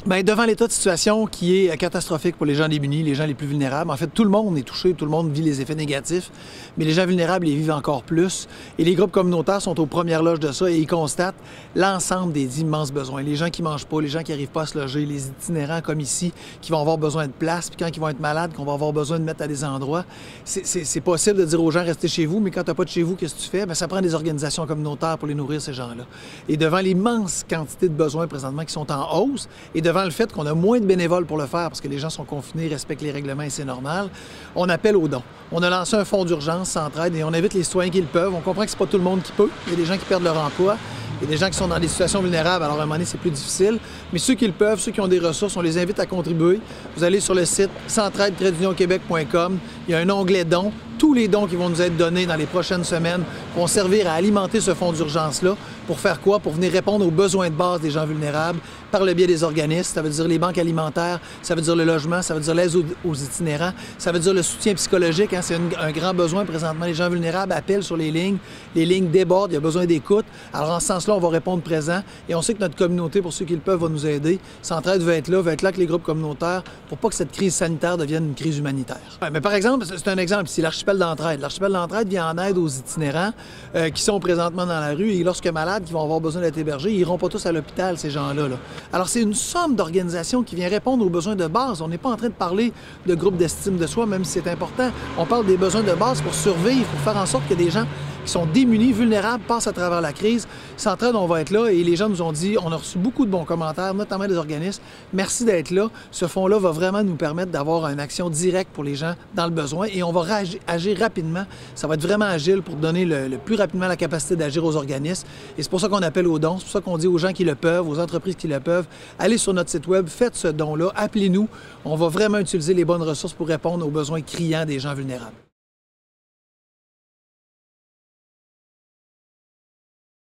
Bien, devant l'état de situation qui est catastrophique pour les gens démunis, les gens les plus vulnérables, en fait, tout le monde est touché, tout le monde vit les effets négatifs, mais les gens vulnérables les vivent encore plus. Et les groupes communautaires sont aux premières loges de ça et ils constatent l'ensemble des immenses besoins. Les gens qui ne mangent pas, les gens qui n'arrivent pas à se loger, les itinérants comme ici, qui vont avoir besoin de place, puis quand ils vont être malades, qu'on va avoir besoin de mettre à des endroits. C'est possible de dire aux gens, restez chez vous, mais quand tu n'as pas de chez vous, qu'est-ce que tu fais? Bien, ça prend des organisations communautaires pour les nourrir, ces gens-là. Et devant l'immense quantité de besoins présentement qui sont en hausse, et devant le fait qu'on a moins de bénévoles pour le faire parce que les gens sont confinés, respectent les règlements et c'est normal, on appelle aux dons. On a lancé un fonds d'urgence Centraide et on invite les citoyens qui le peuvent. On comprend que c'est pas tout le monde qui peut. Il y a des gens qui perdent leur emploi. Il y a des gens qui sont dans des situations vulnérables, alors à un moment donné, c'est plus difficile. Mais ceux qui le peuvent, ceux qui ont des ressources, on les invite à contribuer. Vous allez sur le site centraide-québec.com. Il y a un onglet dons. Tous les dons qui vont nous être donnés dans les prochaines semaines vont servir à alimenter ce fonds d'urgence-là. Pour faire quoi? Pour venir répondre aux besoins de base des gens vulnérables par le biais des organismes. Ça veut dire les banques alimentaires, ça veut dire le logement, ça veut dire l'aide aux itinérants, ça veut dire le soutien psychologique. Hein? C'est un grand besoin présentement. Les gens vulnérables appellent sur les lignes débordent, il y a besoin d'écoute. Alors en ce sens-là, on va répondre présent et on sait que notre communauté, pour ceux qui le peuvent, va nous aider. Centraide va être là avec les groupes communautaires pour pas que cette crise sanitaire devienne une crise humanitaire. Ouais, mais par exemple, c'est un exemple ici, l'archipel d'Entraide. L'archipel d'Entraide vient en aide aux itinérants qui sont présentement dans la rue et lorsque malades, qui vont avoir besoin d'être hébergés, ils n'iront pas tous à l'hôpital, ces gens-là. Alors c'est une somme d'organisations qui vient répondre aux besoins de base. On n'est pas en train de parler de groupes d'estime de soi, même si c'est important. On parle des besoins de base pour survivre, pour faire en sorte que des gens qui sont démunis, vulnérables, passent à travers la crise. Centraide, on va être là et les gens nous ont dit, on a reçu beaucoup de bons commentaires, notamment des organismes. Merci d'être là. Ce fonds-là va vraiment nous permettre d'avoir une action directe pour les gens dans le besoin et on va agir rapidement. Ça va être vraiment agile pour donner le plus rapidement la capacité d'agir aux organismes. Et c'est pour ça qu'on appelle aux dons. C'est pour ça qu'on dit aux gens qui le peuvent, aux entreprises qui le peuvent, allez sur notre site web, faites ce don-là, appelez-nous. On va vraiment utiliser les bonnes ressources pour répondre aux besoins criants des gens vulnérables.